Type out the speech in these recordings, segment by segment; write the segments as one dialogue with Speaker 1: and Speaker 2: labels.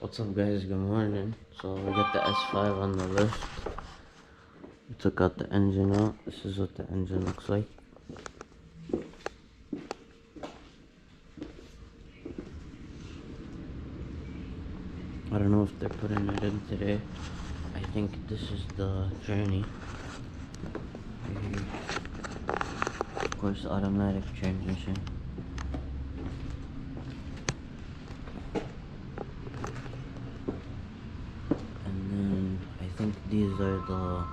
Speaker 1: What's up guys, good morning. So we got the S5 on the list. We took out the engine out. This is what the engine looks like. I don't know if they're putting it in today. I think this is the journey. Of course, automatic transmission. I think these are the,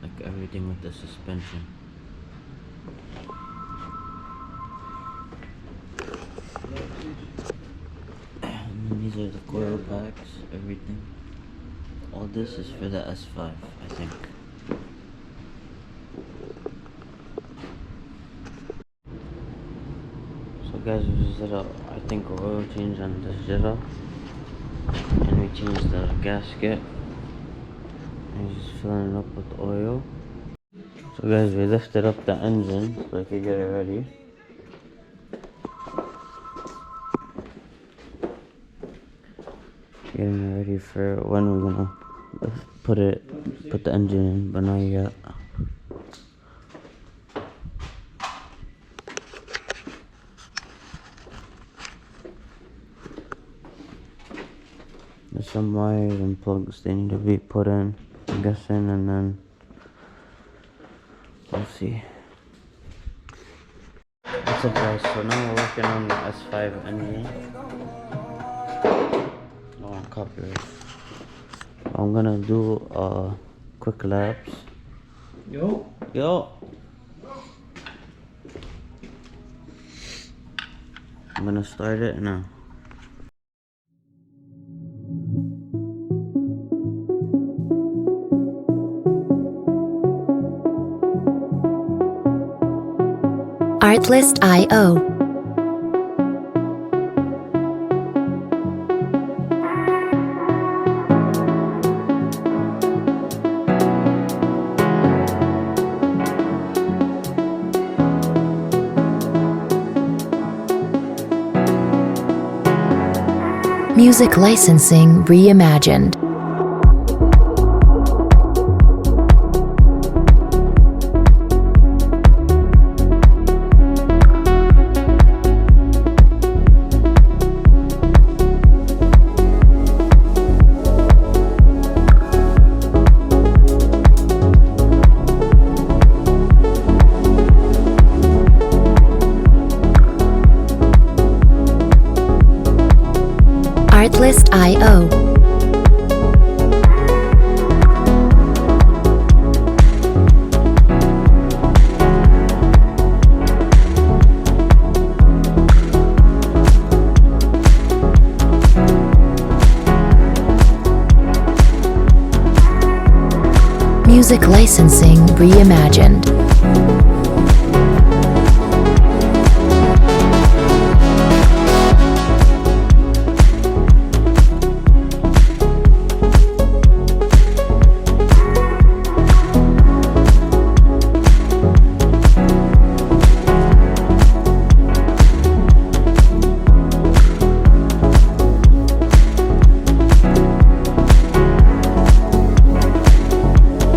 Speaker 1: like everything with the suspension. And then these are the coil packs, everything. All this is for the S5, I think. So guys, we just did I think a oil change on this Jetta. And we changed the gasket. And just filling it up with oil. So guys, we lifted up the engine so I could get it ready. Getting it ready for when we're gonna put the engine in, but not yet. There's some wires and plugs they need to be put in, I'm guessing, and then we'll see. What's up guys, so now we're working on the S5 engine. Oh, copyright. I'm gonna do quick laps. Yo! I'm gonna start it now.
Speaker 2: Artlist.io. Music licensing reimagined. Artlist.io. Music licensing reimagined.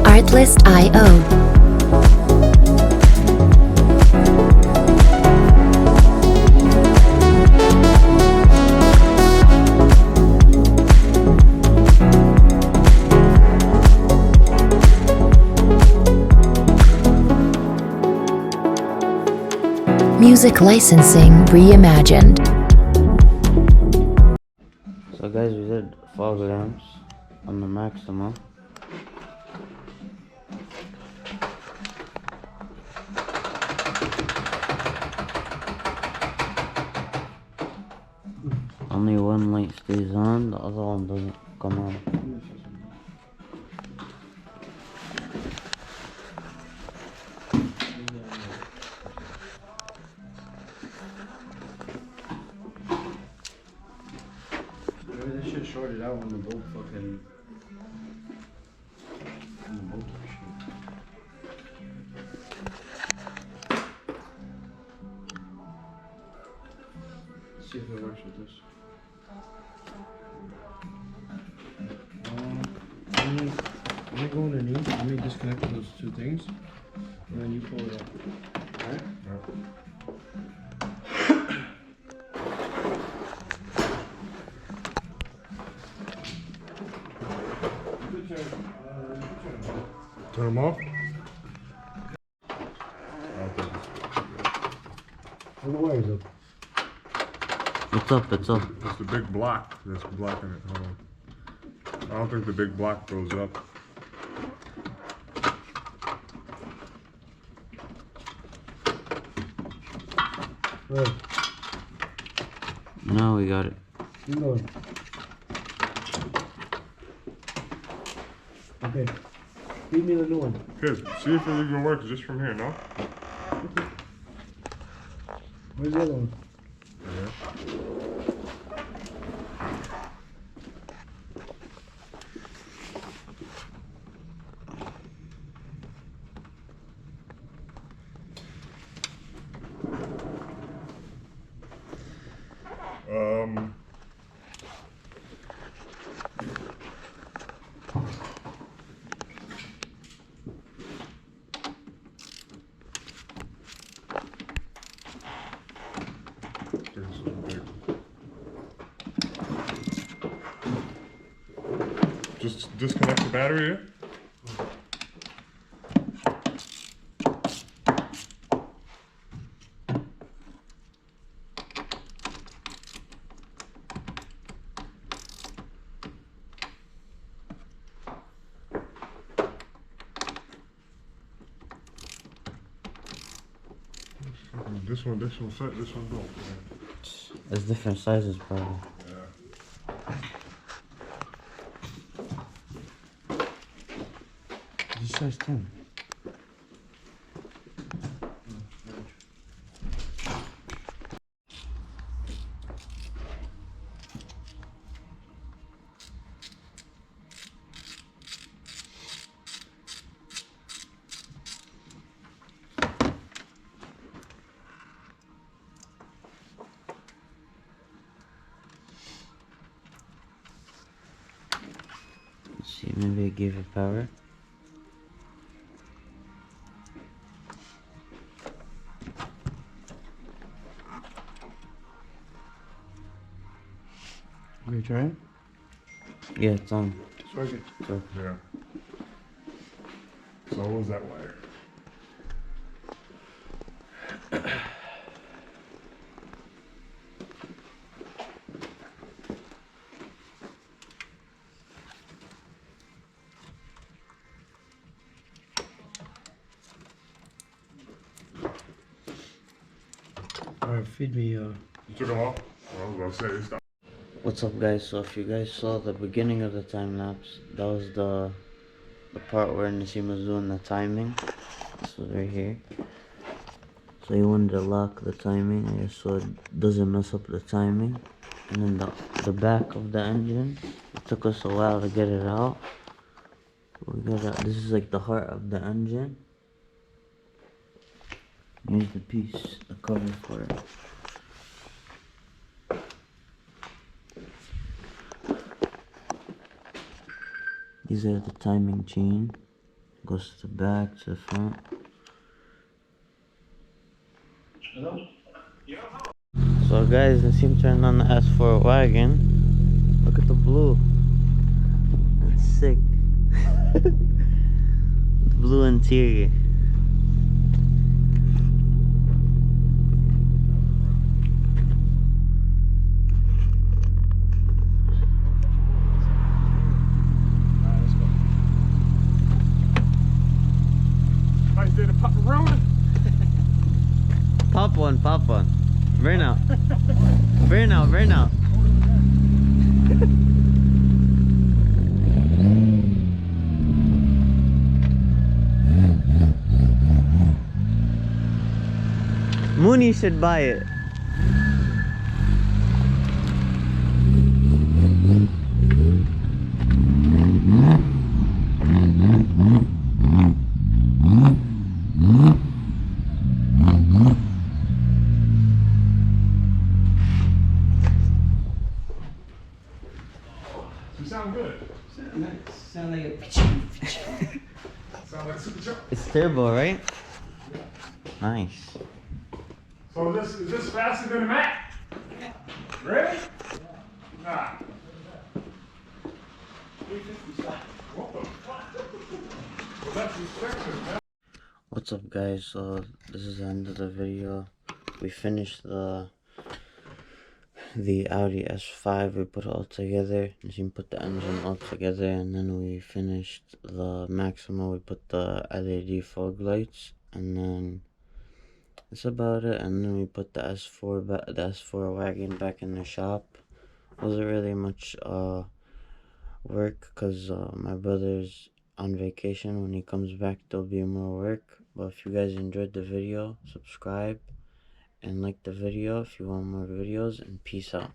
Speaker 2: Artlist.io. Music licensing reimagined.
Speaker 1: So guys, we did fog lamps on the Maxima. Only one light stays on, the other one doesn't come on.
Speaker 3: Maybe they should short it out when the bolt fucking... See if it works with this. Let me disconnect those two things, and then you pull it up. Alright?
Speaker 4: Turn them off? Turn the wires up.
Speaker 1: What's up? It's up.
Speaker 4: It's the big block that's blocking it. Hold on. I don't think the big block goes up.
Speaker 3: Right.
Speaker 1: Now we got it.
Speaker 3: Keep going. Okay. Feed me the new one.
Speaker 4: Here, see if it even works just from here, no?
Speaker 3: Where's the other one?
Speaker 4: Yeah. Just disconnect the battery here. This one set, this one don't.
Speaker 1: It's different sizes, probably. This size 10. Let's see, maybe I gave it power.
Speaker 3: You try it?
Speaker 1: Yeah, it's on.
Speaker 3: It's working.
Speaker 1: So,
Speaker 4: Yeah. So was that wire.
Speaker 3: Alright, feed me,
Speaker 4: You took them off? Well, I was about to say, it's not.
Speaker 1: what's up, guys? So if you guys saw the beginning of the time lapse, that was the part where Nassim was doing the timing. This was right here. So he wanted to lock the timing here so it doesn't mess up the timing. And then the back of the engine, it took us a while to get it out. This is like the heart of the engine. Here's the piece, the cover for it. These are the timing chain. Goes to the back, to the front.
Speaker 3: Hello?
Speaker 1: So guys, Nassim turned on the S4 wagon. Look at the blue. That's sick. Blue interior.
Speaker 4: Nice day to pop around.
Speaker 1: Pop one, pop one. Burn out. Burn out, burn out. Mooney should buy it.
Speaker 4: You sound good.
Speaker 3: Sound like a
Speaker 4: Sound like super truck.
Speaker 1: It's turbo, right? Nice.
Speaker 4: So is this faster than a Mac? Really? Nah. What the fuck? Well, that's expensive, man.
Speaker 1: What's up, guys? So this is the end of the video. We finished the Audi S5. We put it all together. You can put the engine all together, and then we finished the Maxima. We put the LED fog lights, and then that's about it. And then we put the S4 wagon back in the shop. Wasn't really much work because my brother's on vacation. When he comes back, there'll be more work. But if you guys enjoyed the video, subscribe and like the video if you want more videos, and peace out.